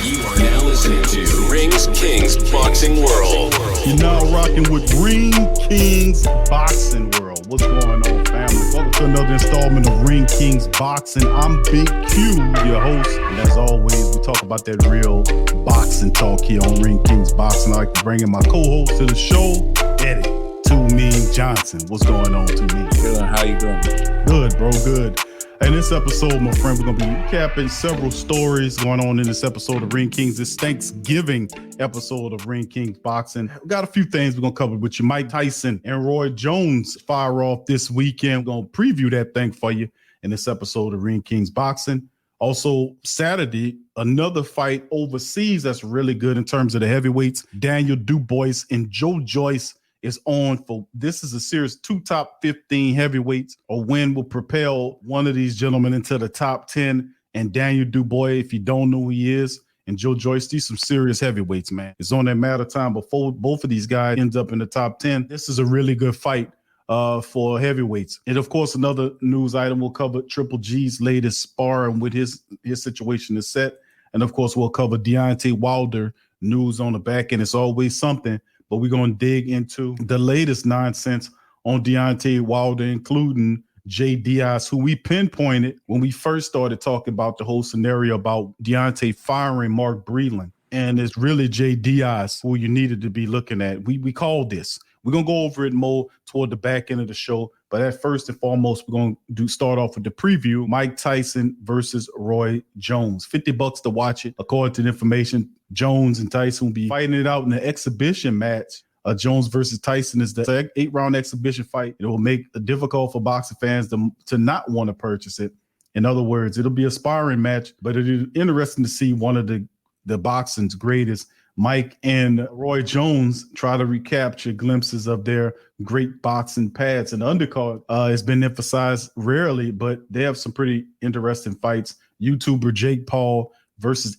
You are now listening to Rings Kings Boxing World. You're now rocking with Ring Kings Boxing World. What's going on, family? Welcome to another installment of Ring Kings Boxing. I'm Big Q, your host, and as always, we talk about that real boxing talk here on Ring Kings Boxing. I like to bring in my co-host to the show, Eddie Too Mean Johnson. What's going on, Too Mean? Good. How you doing? Good, bro. Good. In this episode, my friend, we're going to be recapping several stories going on in this episode of Ring Kings, this Thanksgiving episode of Ring Kings Boxing. We got a few things we're going to cover with you. Mike Tyson and Roy Jones fire off this weekend. We're going to preview that thing for you in this episode of Ring Kings Boxing. Also, Saturday, another fight overseas that's really good in terms of the heavyweights. Daniel Dubois and Joe Joyce is on for, this is a series, 2 top 15 heavyweights. A win will propel one of these gentlemen into the top 10. And Daniel Dubois, if you don't know who he is, and Joe Joyce, these some serious heavyweights, man. It's on that matter of time before both of these guys ends up in the top 10. This is a really good fight for heavyweights. And of course, another news item will cover Triple G's latest sparring with his situation is set. And of course, we'll cover Deontay Wilder news on the back end. It's always something. But we're going to dig into the latest nonsense on Deontay Wilder, including Jay Diaz, who we pinpointed when we first started talking about the whole scenario about Deontay firing Mark Breland. And it's really Jay Diaz who you needed to be looking at. We called this. We're going to go over it more toward the back end of the show. But at first and foremost, we're going to start off with the preview. Mike Tyson versus Roy Jones. $50 to watch it. According to the information, Jones and Tyson will be fighting it out in an exhibition match. Jones versus Tyson is the 8-round exhibition fight. It will make it difficult for boxing fans to not want to purchase it. In other words, it'll be a sparring match, but it is interesting to see one of the boxing's greatest, Mike and Roy Jones, try to recapture glimpses of their great boxing paths. And the undercard has been emphasized rarely, but they have some pretty interesting fights. YouTuber Jake Paul versus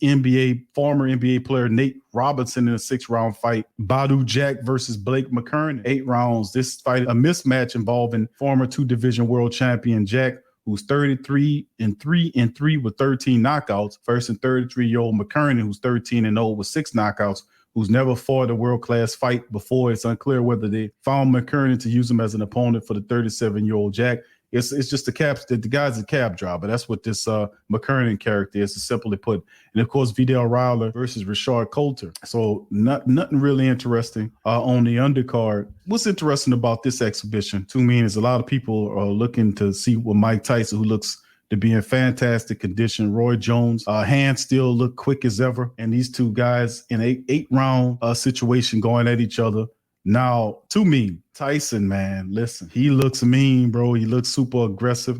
former NBA player Nate Robinson in a 6-round fight. Badu Jack versus Blake McKernan, 8 rounds. This fight, a mismatch involving former 2-division world champion Jack, who's 33-3 with 13 knockouts, versus 33-year-old McKernan, who's 13-0 with 6 knockouts, who's never fought a world-class fight before. It's unclear whether they found McKernan to use him as an opponent for the 37-year-old Jack. It's just the guy's a cab driver. That's what this McKernan character is, to simply put. And of course, Vidal Ryler versus Rashard Coulter. So nothing really interesting on the undercard. What's interesting about this exhibition, to me, is a lot of people are looking to see what Mike Tyson, who looks to be in fantastic condition. Roy Jones, hands still look quick as ever. And these two guys in an 8-round situation going at each other. Now, to me, Tyson, man, listen, he looks mean, bro. He looks super aggressive.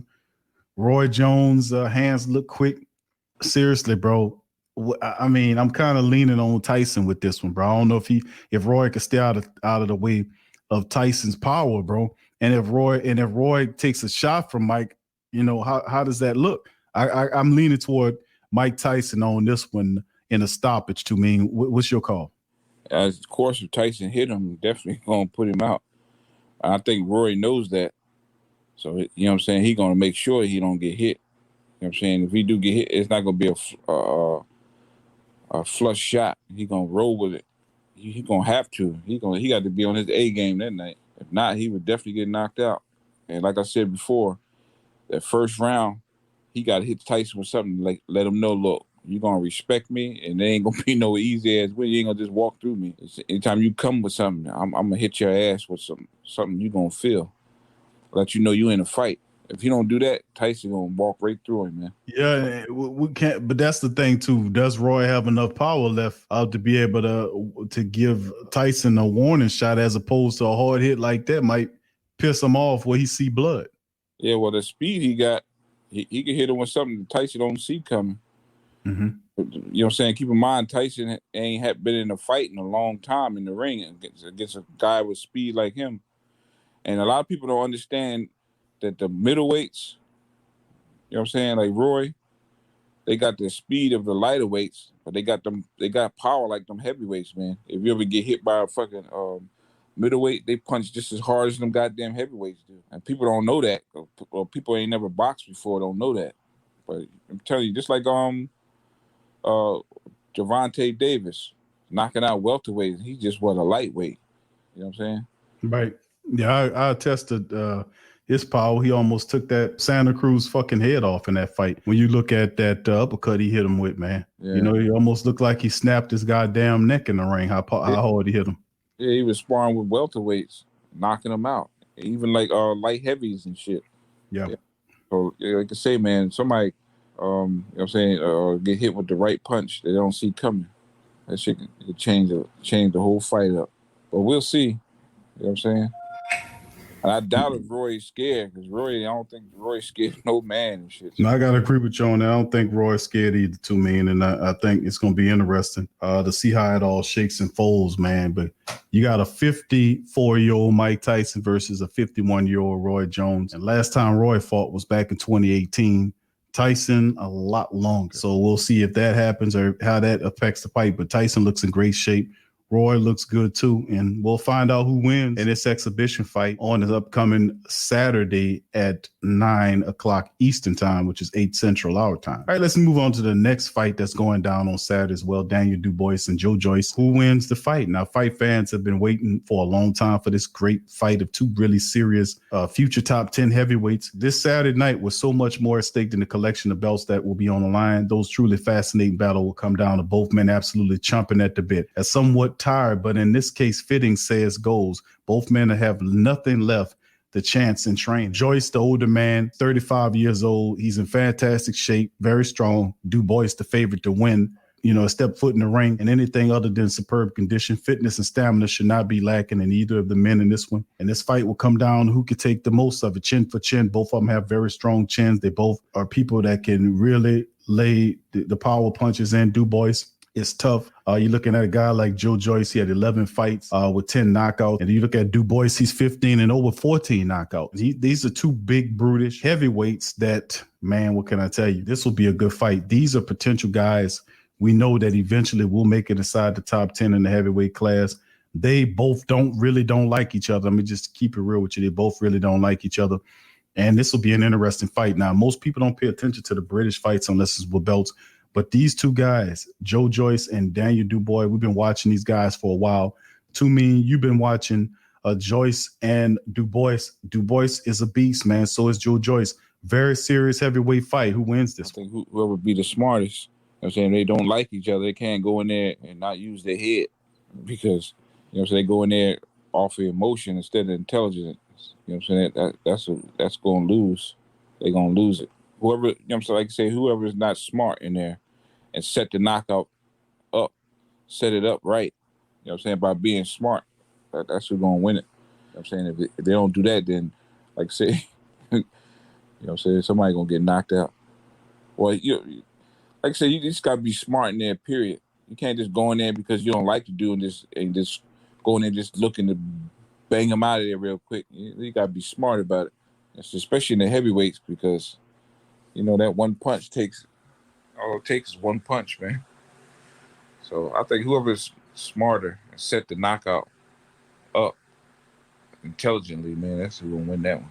Roy Jones' hands look quick. Seriously, bro. I mean, I'm kind of leaning on Tyson with this one, bro. I don't know if Roy could stay out of the way of Tyson's power, bro. And if Roy takes a shot from Mike, how does that look? I'm leaning toward Mike Tyson on this one in a stoppage. To me, what's your call? Of course, if Tyson hit him, definitely going to put him out. I think Roy knows that. So, you know what I'm saying, he's going to make sure he don't get hit. You know what I'm saying? If he do get hit, it's not going to be a flush shot. He's going to roll with it. He's going to have to. He got to be on his A game that night. If not, he would definitely get knocked out. And like I said before, that first round, he got to hit Tyson with something, like let him know, look, you're going to respect me, and there ain't going to be no easy-ass win. You ain't going to just walk through me. Anytime you come with something, I'm going to hit your ass with something you're going to feel. Let you know you in a fight. If you don't do that, Tyson going to walk right through him, man. Yeah, we can't. But that's the thing, too. Does Roy have enough power left to be able to give Tyson a warning shot, as opposed to a hard hit like that might piss him off where he see blood? Yeah, well, the speed he got, he can hit him with something Tyson don't see coming. Mm-hmm. You know what I'm saying? Keep in mind, Tyson ain't been in a fight in a long time in the ring against a guy with speed like him. And a lot of people don't understand that the middleweights, you know what I'm saying, like Roy, they got the speed of the lighter weights, but they got power like them heavyweights, man. If you ever get hit by a fucking middleweight, they punch just as hard as them goddamn heavyweights do. And people don't know that. Or people ain't never boxed before don't know that. But I'm telling you, just like Gervonta Davis knocking out welterweights. He just was a lightweight. You know what I'm saying? Right. Yeah, I tested his power. He almost took that Santa Cruz fucking head off in that fight. When you look at that uppercut he hit him with, man, Yeah. you know, he almost looked like he snapped his goddamn neck in the ring. How hard he hit him. Yeah, he was sparring with welterweights, knocking them out, even like light heavies and shit. Yeah. So like I say, man, somebody, you know what I'm saying, get hit with the right punch they don't see coming. That shit could change the whole fight up. But we'll see. You know what I'm saying? And I doubt if Roy's scared, because I don't think Roy's scared of no man and shit. No, I gotta agree with you on that. I don't think Roy's scared either, too, man. And I think it's gonna be interesting to see how it all shakes and folds, man. But you got a 54-year-old Mike Tyson versus a 51-year-old Roy Jones. And last time Roy fought was back in 2018. Tyson a lot longer. So we'll see if that happens or how that affects the fight. But Tyson looks in great shape. Roy looks good too, and we'll find out who wins in this exhibition fight on this upcoming Saturday at 9 o'clock Eastern time, which is 8 Central our time. All right, let's move on to the next fight that's going down on Saturday as well. Daniel Dubois and Joe Joyce. Who wins the fight? Now, fight fans have been waiting for a long time for this great fight of two really serious future top 10 heavyweights. This Saturday night was so much more at stake than the collection of belts that will be on the line. Those truly fascinating battle will come down to both men absolutely chomping at the bit. As somewhat tired, but in this case, fitting says goes. Both men have nothing left the chance in training. Joyce, the older man, 35 years old. He's in fantastic shape, very strong. Dubois, the favorite to win. You know, step foot in the ring, and anything other than superb condition, fitness, and stamina should not be lacking in either of the men in this one. And this fight will come down to who can take the most of it, chin for chin. Both of them have very strong chins. They both are people that can really lay the power punches in. Dubois is tough. You're looking at a guy like Joe Joyce. He had 11 fights with 10 knockouts. And you look at Dubois, he's 15 and over 14 knockouts. These are two big, brutish heavyweights that, man, what can I tell you? This will be a good fight. These are potential guys we know that eventually will make it inside the top 10 in the heavyweight class. They both don't like each other. Let me just keep it real with you. They both really don't like each other. And this will be an interesting fight. Now, most people don't pay attention to the British fights unless it's with belts. But these two guys, Joe Joyce and Daniel Dubois, we've been watching these guys for a while. To me, you've been watching Joyce and Dubois. Dubois is a beast, man. So is Joe Joyce. Very serious heavyweight fight. Who wins this? I think whoever be the smartest. You know what I'm saying? They don't like each other. They can't go in there and not use their head because, you know what I'm saying, they go in there off of emotion instead of intelligence. You know what I'm saying? That's going to lose. They're going to lose it. Whoever, you know what I'm saying, like I say, whoever is not smart in there and set the knockout up, set it up right, you know what I'm saying, by being smart, that's who's going to win it. You know what I'm saying? If they don't do that, then, like I say, you know what I'm saying, somebody going to get knocked out. Well, like I said, you just got to be smart in there, period. You can't just go in there because you don't like to do and just go in there just looking to bang them out of there real quick. You got to be smart about it, especially in the heavyweights because, you know, that one punch all it takes is one punch, man. So I think whoever's smarter and set the knockout up intelligently, man, that's who's going to win that one.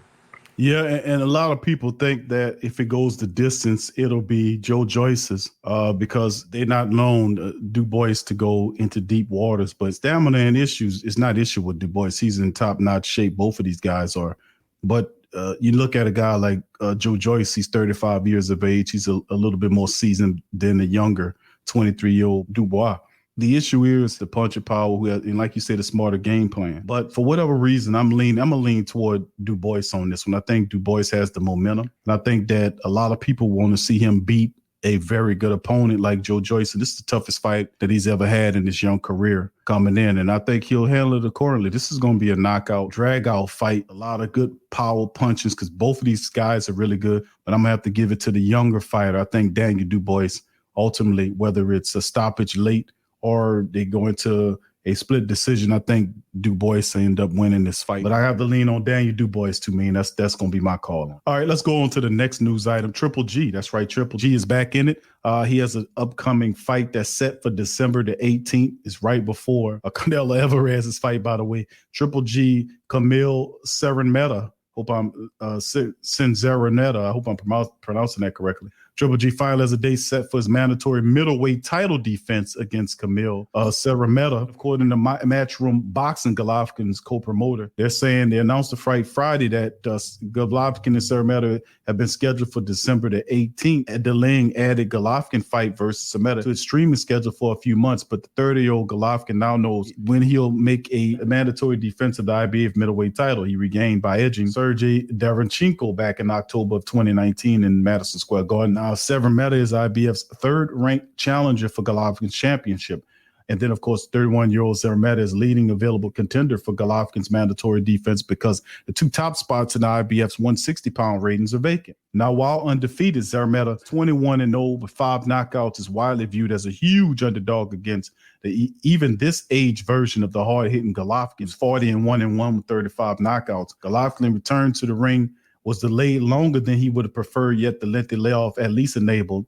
Yeah, and a lot of people think that if it goes the distance, it'll be Joe Joyce's because they're not known, Dubois, to go into deep waters. But stamina and issues is not issue with Dubois. He's in top-notch shape. Both of these guys are. But you look at a guy like Joe Joyce, he's 35 years of age. He's a little bit more seasoned than the younger 23-year-old Dubois. The issue is the puncher power, who has, and like you said, a smarter game plan. But for whatever reason, I'm gonna lean toward Dubois on this one. I think Dubois has the momentum. And I think that a lot of people want to see him beat a very good opponent like Joe Joyce. And this is the toughest fight that he's ever had in his young career coming in. And I think he'll handle it accordingly. This is going to be a knockout, drag-out fight. A lot of good power punches because both of these guys are really good. But I'm going to have to give it to the younger fighter. I think Daniel Dubois, ultimately, whether it's a stoppage late or they go into a split decision, I think Dubois end up winning this fight. But I have to lean on Daniel Dubois to me, and that's going to be my call. All right, let's go on to the next news item. Triple G, that's right, Triple G is back in it. He has an upcoming fight that's set for December the 18th. It's right before Canelo Alvarez's fight, by the way. Triple G, Camille Serenmeta. Hope I'm Cinzeronetta. I hope I'm pronouncing that correctly. Triple G finally has a date set for his mandatory middleweight title defense against Kamil Serrameta. According to Matchroom Boxing, Golovkin's co-promoter, they're saying they announced the fight Friday that Golovkin and Serrameta have been scheduled for December the 18th, delaying added Golovkin fight versus Serrameta to its streaming schedule for a few months. But the 30-year-old Golovkin now knows when he'll make a mandatory defense of the IBF middleweight title he regained by edging Sergey Derenchenko back in October of 2019 in Madison Square Garden. Now, Serrameta is IBF's third-ranked challenger for Golovkin's championship. And then, of course, 31-year-old Serrameta is leading available contender for Golovkin's mandatory defense because the two top spots in the IBF's 160-pound ratings are vacant. Now, while undefeated, Serrameta, 21-0 with 5 knockouts, is widely viewed as a huge underdog against even this age version of the hard-hitting Golovkin's 40-1 with 35 knockouts. Golovkin returned to the ring was delayed longer than he would have preferred, yet the lengthy layoff at least enabled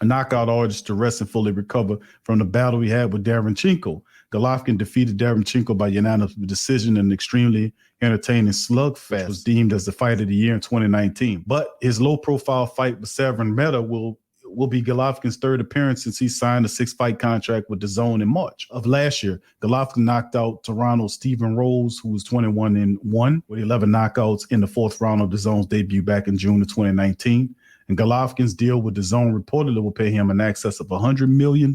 knockout artists to rest and fully recover from the battle he had with Derenchenko. Golovkin defeated Derenchenko by unanimous decision in an extremely entertaining slugfest, was deemed as the fight of the year in 2019. But his low-profile fight with Serrameta will be Golovkin's third appearance since he signed a 6-fight contract with DAZN in March of last year. Golovkin knocked out Toronto's Stephen Rose, who was 21-1 with 11 knockouts in the 4th round of DAZN's debut back in June of 2019. And Golovkin's deal with DAZN reportedly will pay him in excess of $100 million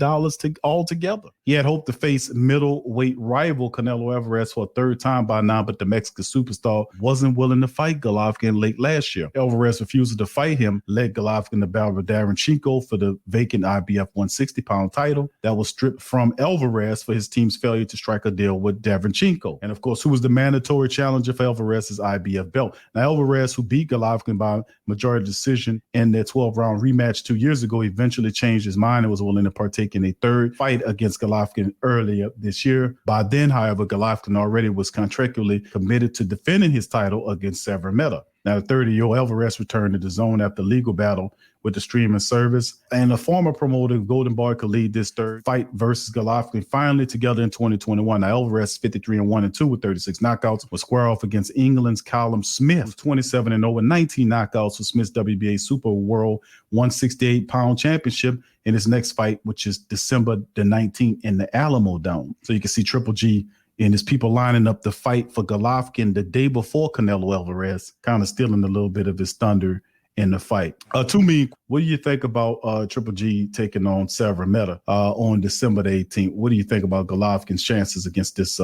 altogether. He had hoped to face middleweight rival Canelo Alvarez for a third time by now, but the Mexican superstar wasn't willing to fight Golovkin late last year. Alvarez refusal to fight him led Golovkin to battle with Derenchenko for the vacant IBF 160-pound title that was stripped from Alvarez for his team's failure to strike a deal with Derenchenko. And of course, who was the mandatory challenger for Alvarez's IBF belt. Now, Alvarez, who beat Golovkin by majority decision in their 12-round rematch 2 years ago, eventually changed his mind and was willing to partake in a third fight against Golovkin earlier this year. By then, however, Golovkin already was contractually committed to defending his title against Serrameta. Now, the 30-year-old Alvarez returned to the zone after legal battle with the streaming service, and the former promoter Golden Boy could lead this third fight versus Golovkin finally together in 2021. Now, Alvarez 53-1-2 with 36 knockouts will square off against England's Callum Smith, 27-0 with 19 knockouts for Smith's WBA Super World 168-pound championship in his next fight, which is December the 19th in the Alamo Dome. So you can see Triple G and his people lining up to fight for Golovkin the day before Canelo Alvarez, kind of stealing a little bit of his thunder in the fight. To me, what do you think about Triple G taking on Serrameta on December the 18th? What do you think about Golovkin's chances against this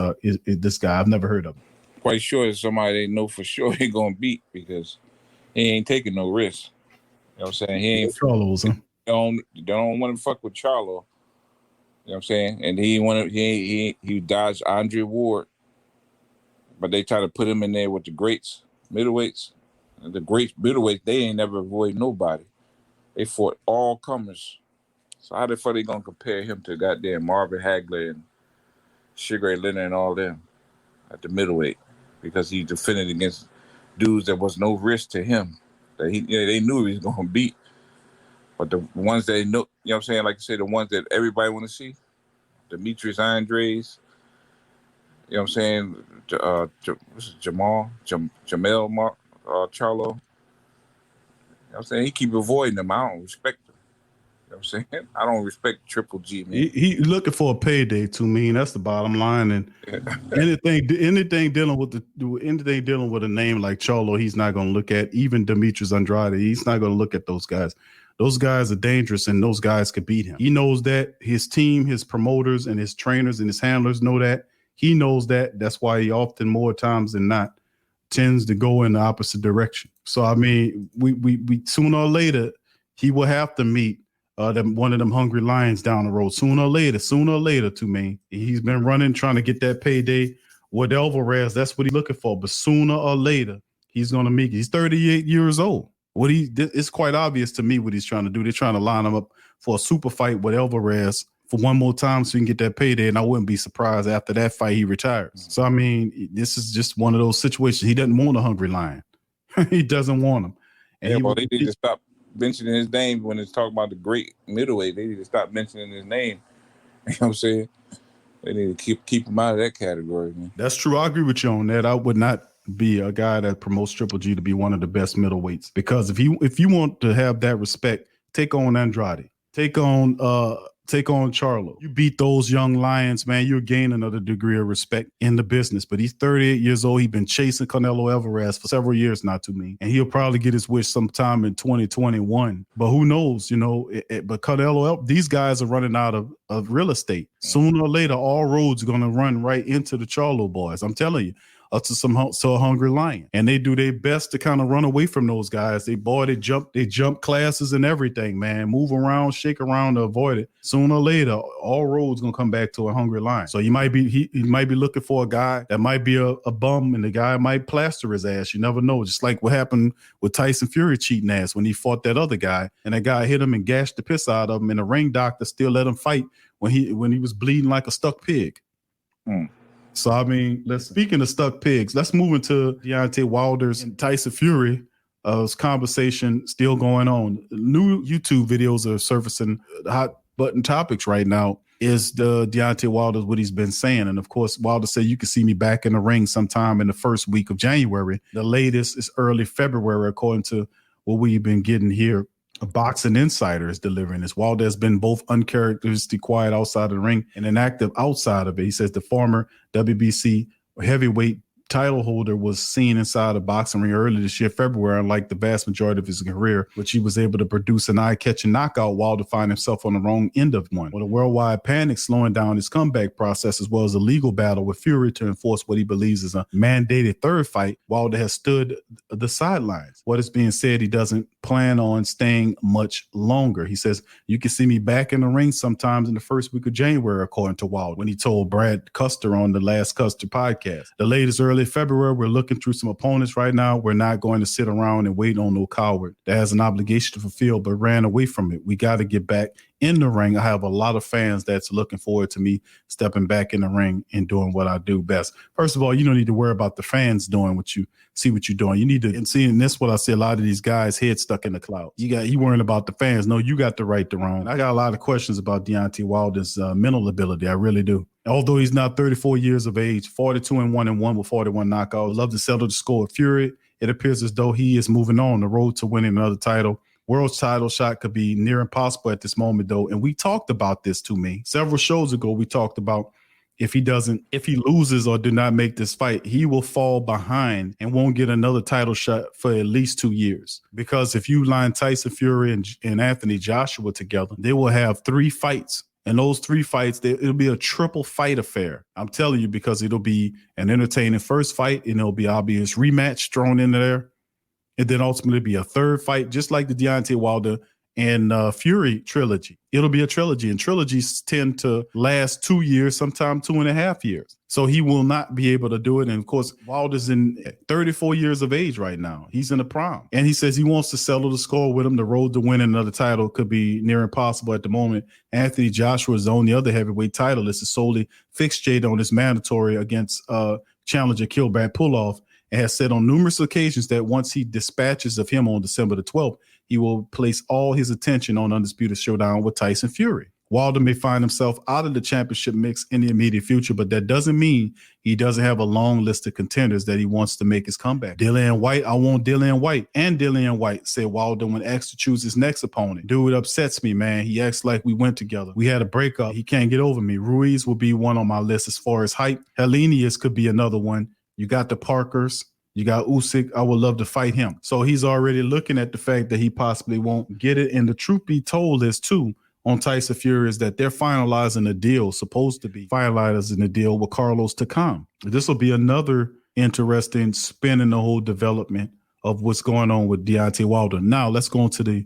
guy? I've never heard of him. Quite sure it's somebody they know for sure he gonna beat because he ain't taking no risks. You know what I'm saying? He ain't Charlos, huh? Don't want to fuck with Charlo. You know what I'm saying? And he dodged Andre Ward, but they try to put him in there with the greats, middleweights. And the great middleweights, they ain't never avoid nobody. They fought all comers. So how the fuck they gonna compare him to goddamn Marvin Hagler and Sugar Ray Leonard and all them at the middleweight? Because he defended against dudes that was no risk to him. That they knew he was gonna beat. But the ones they know, you know what I'm saying? Like you say, the ones that everybody want to see, Demetrius Andres, you know what I'm saying? Jamel Charlo. You know what I'm saying? He keep avoiding them. I don't respect him. You know what I'm saying? I don't respect Triple G, man. He looking for a payday to me. That's the bottom line. And anything dealing with a name like Charlo, he's not going to look at. Even Demetrius Andrade, he's not going to look at those guys. Those guys are dangerous, and those guys could beat him. He knows that. His team, his promoters, and his trainers and his handlers know that. He knows that. That's why he often, more times than not, tends to go in the opposite direction. So, I mean, we sooner or later, he will have to meet one of them hungry lions down the road. Sooner or later, to me. He's been running, trying to get that payday with Alvarez. That's what he's looking for. But sooner or later, he's going to meet it. He's 38 years old. It's quite obvious to me what he's trying to do. They're trying to line him up for a super fight with Alvarez for one more time so he can get that payday, and I wouldn't be surprised after that fight he retires. So, I mean, this is just one of those situations. He doesn't want a hungry lion. He doesn't want him. And they need to stop mentioning his name when it's talking about the great middleweight. They need to stop mentioning his name. You know what I'm saying? They need to keep him out of that category, man. That's true. I agree with you on that. I would not be a guy that promotes Triple G to be one of the best middleweights, because if you want to have that respect, take on Andrade. Take on Charlo. You beat those young lions, man. You're gaining another degree of respect in the business. But he's 38 years old. He's been chasing Canelo Alvarez for several years now, to me. And he'll probably get his wish sometime in 2021. But who knows, but Canelo, these guys are running out of real estate. Sooner or later, all roads are going to run right into the Charlo boys. I'm telling you. To a hungry lion, and they do their best to kind of run away from those guys. They jump classes and everything, man. Move around, shake around to avoid it. Sooner or later, all roads gonna come back to a hungry lion. So he might be looking for a guy that might be a bum, and the guy might plaster his ass. You never know. Just like what happened with Tyson Fury cheating ass when he fought that other guy, and that guy hit him and gashed the piss out of him, and the ring doctor still let him fight when he was bleeding like a stuck pig. So, I mean, speaking of stuck pigs, let's move into Deontay Wilder's and Tyson Fury. Conversation still going on. New YouTube videos are surfacing. Hot button topics right now is the Deontay Wilder, what he's been saying. And of course, Wilder said you can see me back in the ring sometime in the first week of January. The latest is early February, according to what we've been getting here. A boxing insider is delivering this. Wilder has been both uncharacteristically quiet outside of the ring and inactive outside of it. He says the former WBC heavyweight title holder was seen inside a boxing ring earlier this year, February, unlike the vast majority of his career, which he was able to produce an eye-catching knockout while to find himself on the wrong end of one. With a worldwide panic slowing down his comeback process, as well as a legal battle with Fury to enforce what he believes is a mandated third fight, Wilder has stood the sidelines. What is being said, he doesn't plan on staying much longer. He says, you can see me back in the ring sometimes in the first week of January, according to Wilder, when he told Brad Custer on the Last Custer podcast. The latest early February, we're looking through some opponents right now. We're not going to sit around and wait on no coward that has an obligation to fulfill but ran away from it. We got to get back in the ring. I have a lot of fans that's looking forward to me stepping back in the ring and doing what I do best. First of all, you don't need to worry about the fans doing what you're doing. You need to, and seeing this, what I see a lot of these guys' heads stuck in the clouds. You worrying about the fans. No, you got the right to wrong. I got a lot of questions about Deontay Wilder's mental ability. I really do. Although he's now 34 years of age, 42-1 with 41 knockouts, love to settle the score with Fury. It appears as though he is moving on the road to winning another title. World title shot could be near impossible at this moment, though. And we talked about this to me several shows ago. We talked about if he loses or do not make this fight, he will fall behind and won't get another title shot for at least 2 years. Because if you line Tyson Fury and Anthony Joshua together, they will have 3 fights. And those 3 fights, it'll be a triple fight affair. I'm telling you, because it'll be an entertaining first fight, and it'll be obvious rematch thrown in there. And then ultimately be a third fight, just like the Deontay Wilder and Fury trilogy. It'll be a trilogy, and trilogies tend to last 2 years, sometimes 2.5 years. So he will not be able to do it. And of course, Wilder's in 34 years of age right now. He's in the prime. And he says he wants to settle the score with him. The road to winning another title could be near impossible at the moment. Anthony Joshua is the only other heavyweight title. This is solely fixated on his mandatory against challenger Kilbert Puloff, and has said on numerous occasions that once he dispatches of him on December the 12th, he will place all his attention on Undisputed Showdown with Tyson Fury. Wilder may find himself out of the championship mix in the immediate future, but that doesn't mean he doesn't have a long list of contenders that he wants to make his comeback. Dillian White, I want Dillian White. And Dillian White, said Wilder when asked to choose his next opponent. Dude upsets me, man. He acts like we went together. We had a breakup. He can't get over me. Ruiz will be one on my list as far as hype. Helenius could be another one. You got the Parkers. You got Usyk. I would love to fight him. So he's already looking at the fact that he possibly won't get it. And the truth be told is, too, on Tyson Fury is that they're finalizing a deal, supposed to be finalizing a deal with Carlos Takam. This will be another interesting spin in the whole development of what's going on with Deontay Wilder. Now, let's go into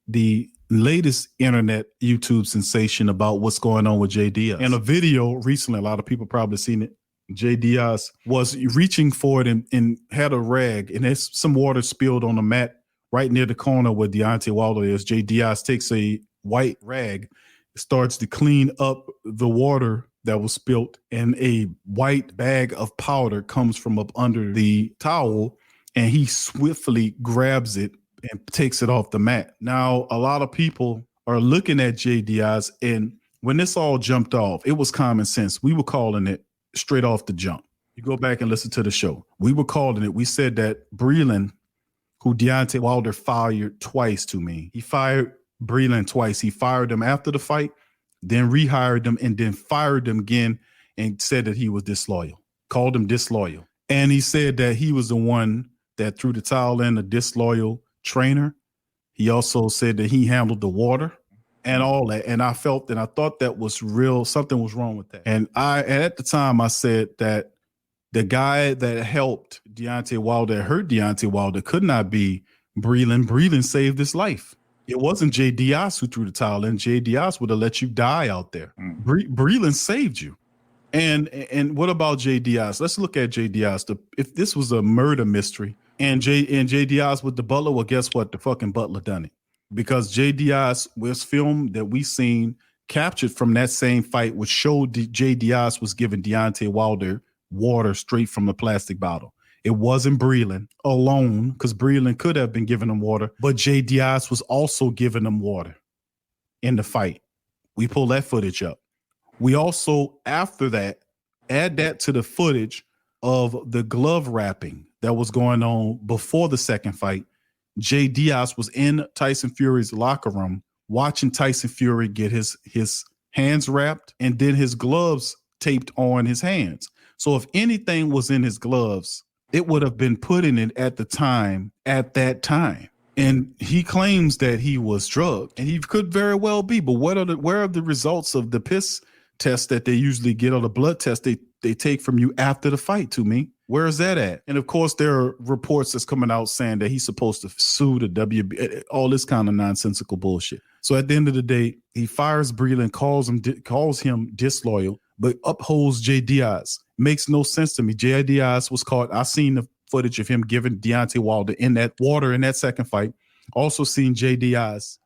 the latest internet YouTube sensation about what's going on with J. Diaz. In a video recently, a lot of people probably seen it. J. Diaz was reaching for it and had a rag, and there's some water spilled on the mat right near the corner where Deontay Wilder is. J. Diaz takes a white rag, starts to clean up the water that was spilt, and a white bag of powder comes from up under the towel, and he swiftly grabs it and takes it off the mat. Now, a lot of people are looking at J. Diaz, and when this all jumped off, it was common sense. We were calling it straight off the jump. You go back and listen to the show. We were calling it. We said that Breland, who Deontay Wilder fired twice to me, he fired Breland twice. He fired him after the fight, then rehired him, and then fired him again and said that he was disloyal, called him disloyal. And he said that he was the one that threw the towel in, a disloyal trainer. He also said that he handled the water and all that. And I felt and I thought that was real. Something was wrong with that. And at the time, I said that the guy that helped Deontay Wilder, hurt Deontay Wilder, could not be Breland. Breland saved his life. It wasn't Jay Diaz who threw the towel in. Jay Diaz would have let you die out there. Breland saved you. And what about Jay Diaz? Let's look at Jay Diaz. If this was a murder mystery and Jay Diaz with the butler, well, guess what? The fucking butler done it. Because Jay Diaz was film that we seen captured from that same fight, which showed Jay Diaz was giving Deontay Wilder water straight from a plastic bottle. It wasn't Breland alone, because Breland could have been giving him water, but Jay Diaz was also giving him water in the fight. We pull that footage up. We also, after that, add that to the footage of the glove wrapping that was going on before the second fight. Jay Diaz was in Tyson Fury's locker room watching Tyson Fury get his hands wrapped and then his gloves taped on his hands. So if anything was in his gloves, it would have been put in it at that time. And he claims that he was drugged, and he could very well be. But where are the results of the piss test that they usually get, or the blood test they take from you after the fight? To me, where is that at? And of course, there are reports that's coming out saying that he's supposed to sue the WB, all this kind of nonsensical bullshit. So at the end of the day, he fires Breland, calls him disloyal, but upholds Jay Diaz. Makes no sense to me. Jay Diaz was caught. I seen the footage of him giving Deontay Wilder in that water in that second fight. Also seen Jay Diaz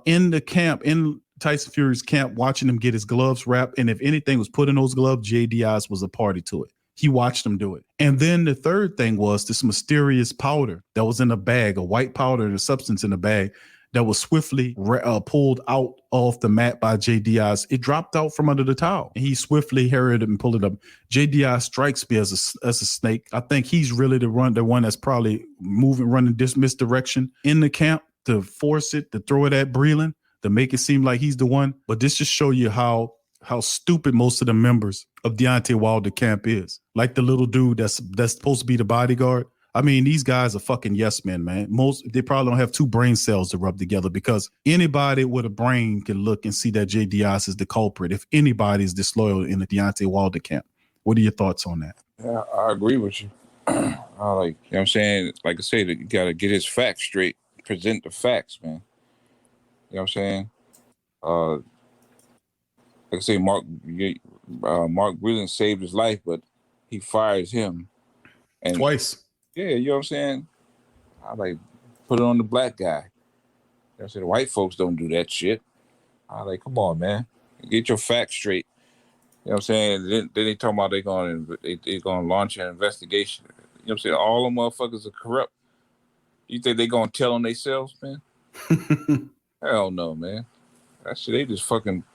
in the camp, in Tyson Fury's camp, watching him get his gloves wrapped. And if anything was put in those gloves, Jay Diaz was a party to it. He watched him do it. And then the third thing was this mysterious powder that was in a bag, a white powder and a substance in a bag that was swiftly pulled out off the mat by Jay Diaz. It dropped out from under the towel. And he swiftly hurried it and pulled it up. Jay Diaz strikes me as a snake. I think he's really the one that's probably running this misdirection in the camp to force it, to throw it at Breland, to make it seem like he's the one. But this just show you how stupid most of the members of Deontay Wilder camp is. Like the little dude that's supposed to be the bodyguard. I mean, these guys are fucking yes men, man. They probably don't have two brain cells to rub together, because anybody with a brain can look and see that Jay Diaz is the culprit if anybody is disloyal in the Deontay Wilder camp. What are your thoughts on that? Yeah, I agree with you. You know what I'm saying? Like I said, you got to get his facts straight, present the facts, man. You know what I'm saying? Like I say, Mark Breland saved his life, but he fires him. And twice. Yeah, you know what I'm saying? I put it on the black guy. I said, white folks don't do that shit. Come on, man. Get your facts straight. You know what I'm saying? Then they talking about they're gonna launch an investigation. You know what I'm saying? All them motherfuckers are corrupt. You think they gonna tell on themselves, man? Hell no, man. That shit, they just fucking.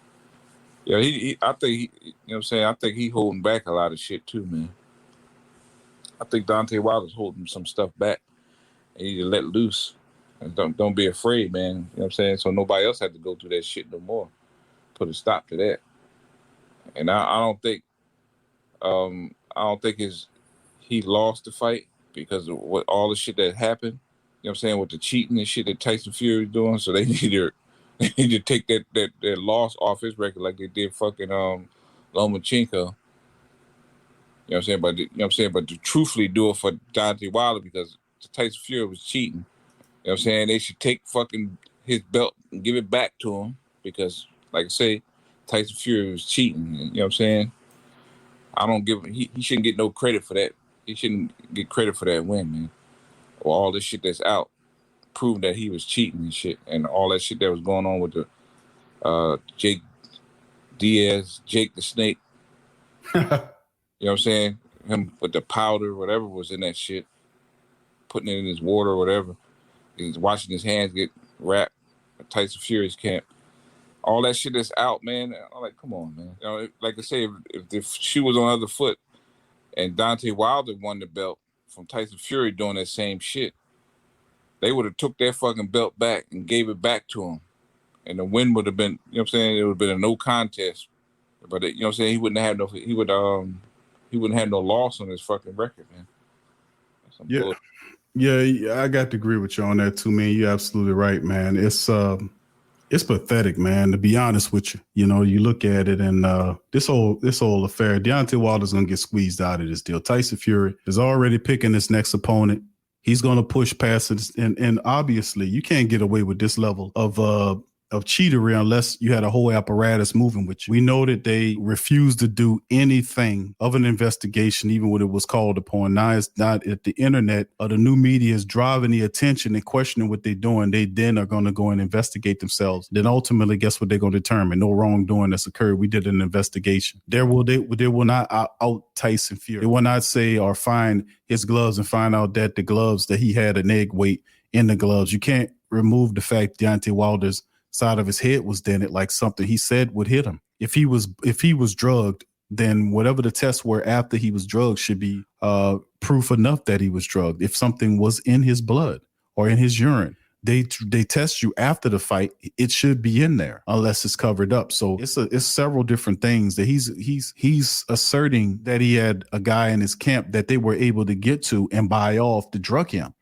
Yeah, I think you know what I'm saying? I think he holding back a lot of shit too, man. I think Deontay Wilder's holding some stuff back. And you need to let loose. And don't be afraid, man. You know what I'm saying? So nobody else had to go through that shit no more. Put a stop to that. And I don't think he lost the fight because of all the shit that happened. You know what I'm saying? With the cheating and shit that Tyson Fury was doing. So they need to take that loss off his record like they did fucking Lomachenko. You know what I'm saying? But you know what I'm saying? But to truthfully do it for Deontay Wilder, because Tyson Fury was cheating. You know what I'm saying? They should take fucking his belt and give it back to him, because, like I say, Tyson Fury was cheating. You know what I'm saying? I don't give him. He shouldn't get no credit for that. He shouldn't get credit for that win, man. Or all this shit that's out, proving that he was cheating and shit, and all that shit that was going on with the Jake the Snake. You know what I'm saying? Him with the powder, whatever was in that shit, putting it in his water or whatever. He's watching his hands get wrapped at Tyson Fury's camp. All that shit that's out, man. I'm come on, man. You know, like I say, if the shoe was on the other foot and Deontay Wilder won the belt from Tyson Fury doing that same shit, they would have took that fucking belt back and gave it back to him. and the win would have been, you know what I'm saying, it would have been a no contest. But you know what I'm saying, he wouldn't have no loss on his fucking record, man. That's some bullshit. Yeah, I got to agree with you on that too, man. You're absolutely right, man. It's pathetic, man, to be honest with you. You know, you look at it and this whole affair, Deontay Wilder's gonna get squeezed out of this deal. Tyson Fury is already picking his next opponent. He's gonna push past it, and obviously you can't get away with this level of cheatery unless you had a whole apparatus moving with you. We know that they refused to do anything of an investigation, even when it was called upon. Now it's not at the internet or the new media is driving the attention and questioning what they're doing. They then are going to go and investigate themselves. Then ultimately, guess what they're going to determine? No wrongdoing that's occurred. We did an investigation. They will not out Tyson Fury. They will not say or find his gloves and find out that the gloves that he had an egg weight in the gloves. You can't remove the fact Deontay Wilder's side of his head was dented, like something he said would hit him. If he was drugged, then whatever the tests were after he was drugged should be proof enough that he was drugged. If something was in his blood or in his urine, they test you after the fight. It should be in there unless it's covered up. So it's several different things that he's asserting that he had a guy in his camp that they were able to get to and buy off to drug him.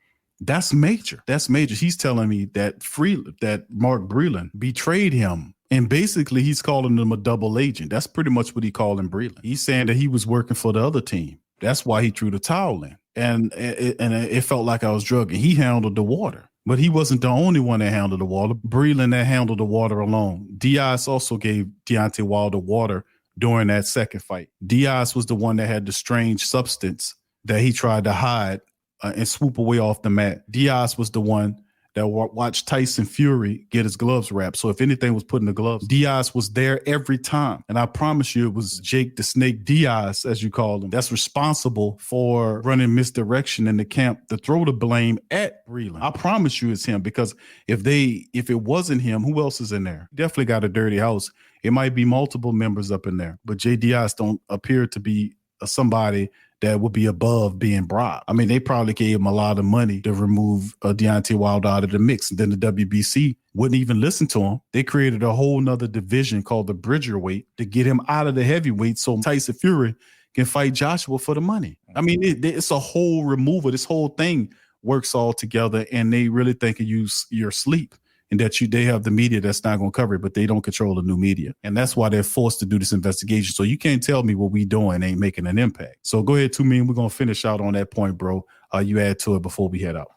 That's major. He's telling me that Mark Breland betrayed him. And basically, he's calling him a double agent. That's pretty much what he called him, Breland. He's saying that he was working for the other team. That's why he threw the towel in. And it felt like I was drugging. He handled the water. But he wasn't the only one that handled the water. Breland that handled the water alone. Diaz also gave Deontay Wilder water during that second fight. Diaz was the one that had the strange substance that he tried to hide and swoop away off the mat. Diaz was the one that watched Tyson Fury get his gloves wrapped. So if anything was put in the gloves, Diaz was there every time. And I promise you, it was Jake the Snake Diaz, as you call him, that's responsible for running misdirection in the camp to throw the blame at Breland. I promise you it's him, because if it wasn't him, who else is in there? Definitely got a dirty house. It might be multiple members up in there, but Jay Diaz don't appear to be somebody that would be above being bribed. I mean, they probably gave him a lot of money to remove Deontay Wilder out of the mix. And then the WBC wouldn't even listen to him. They created a whole nother division called the Bridger weight to get him out of the heavyweight so Tyson Fury can fight Joshua for the money. I mean, it's a whole removal. This whole thing works all together, and they really think of your sleep. And that they have the media that's not going to cover it, but they don't control the new media. And that's why they're forced to do this investigation. So you can't tell me what we doing ain't making an impact. So go ahead, 2 Mean. We're going to finish out on that point, bro. You add to it before we head out.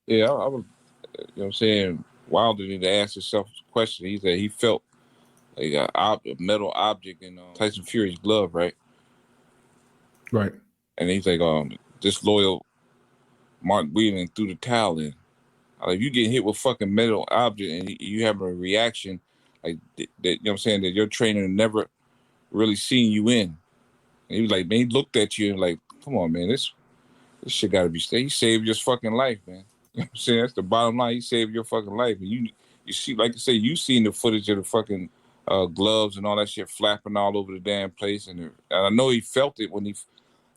Yeah, I was, you know what I'm saying, Wilder need to ask himself a question. He said he felt like a metal object in Tyson Fury's glove, right? Right. And he's like, disloyal Mark Breland threw the towel in. If you get hit with fucking metal object and you have a reaction like that, you know what I'm saying, that your trainer never really seen you in. And he was like, man, he looked at you and like, come on, man, this shit gotta be stayed. He saved your fucking life, man. You know what I'm saying? That's the bottom line. He saved your fucking life. And you see, like I say, you seen the footage of the fucking gloves and all that shit flapping all over the damn place. And I know he felt it when he,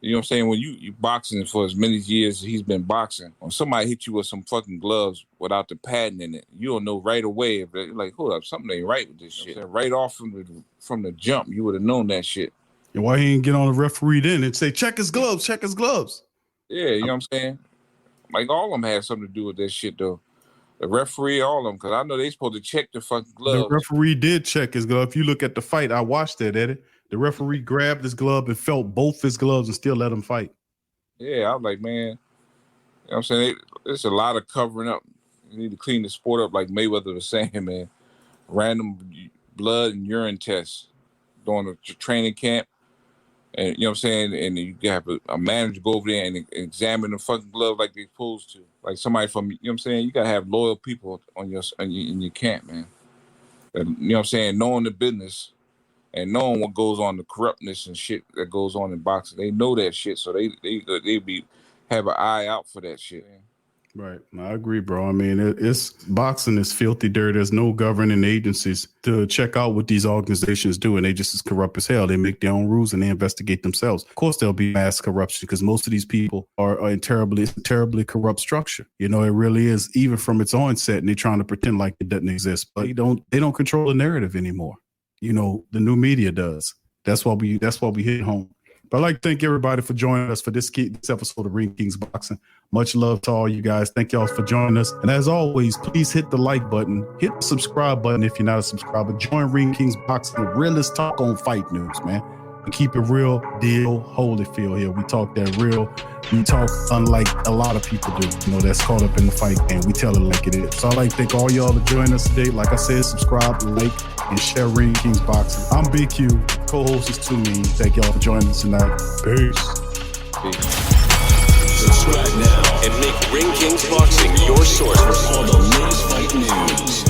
you know what I'm saying, when you boxing for as many years as he's been boxing, when somebody hit you with some fucking gloves without the padding in it, you don't know right away. If they're like, hold up, something ain't right with this shit. Right off from the jump, you would have known that shit. And why he didn't get on the referee then and say, check his gloves, check his gloves? Yeah, you know what I'm saying? Like, all of them had something to do with that shit, though. The referee, all of them, because I know they supposed to check the fucking gloves. The referee did check his glove. If you look at the fight, I watched it, Eddie. The referee grabbed his glove and felt both his gloves and still let him fight. Yeah, I was like, man, you know what I'm saying? There's a lot of covering up. You need to clean the sport up like Mayweather was saying, man. Random blood and urine tests during the training camp. And you know what I'm saying? And you have a manager go over there and examine the fucking glove like they're supposed to. Like somebody from, you know what I'm saying? You got to have loyal people in your camp, man. And, you know what I'm saying? Knowing the business and knowing what goes on, the corruptness and shit that goes on in boxing. They know that shit, so they have an eye out for that shit. Right. I agree, bro. I mean, it's boxing is filthy dirt. There's no governing agencies to check out what these organizations do, and they just as corrupt as hell. They make their own rules and they investigate themselves. Of course, there'll be mass corruption because most of these people are in terribly corrupt structure. You know, it really is, even from its onset, and they're trying to pretend like it doesn't exist. But they don't control the narrative anymore. You know, the new media does. That's why we hit home. But I'd like to thank everybody for joining us for this episode of Ring Kings Boxing. Much love to all you guys. Thank y'all for joining us. And as always, please hit the like button. Hit the subscribe button if you're not a subscriber. Join Ring Kings Boxing, the realest talk on fight news, man. We keep it real, deal, Holyfield here. We talk that real. We talk unlike a lot of people do. You know, that's caught up in the fight game. We tell it like it is. So I'd like to thank all y'all for joining us today. Like I said, subscribe, like, and share Ring Kings Boxing. I'm Big Q. Co-host is Too Mean. Thank y'all for joining us tonight. Peace. Subscribe now and make Ring Kings Boxing your source for all the latest fight news.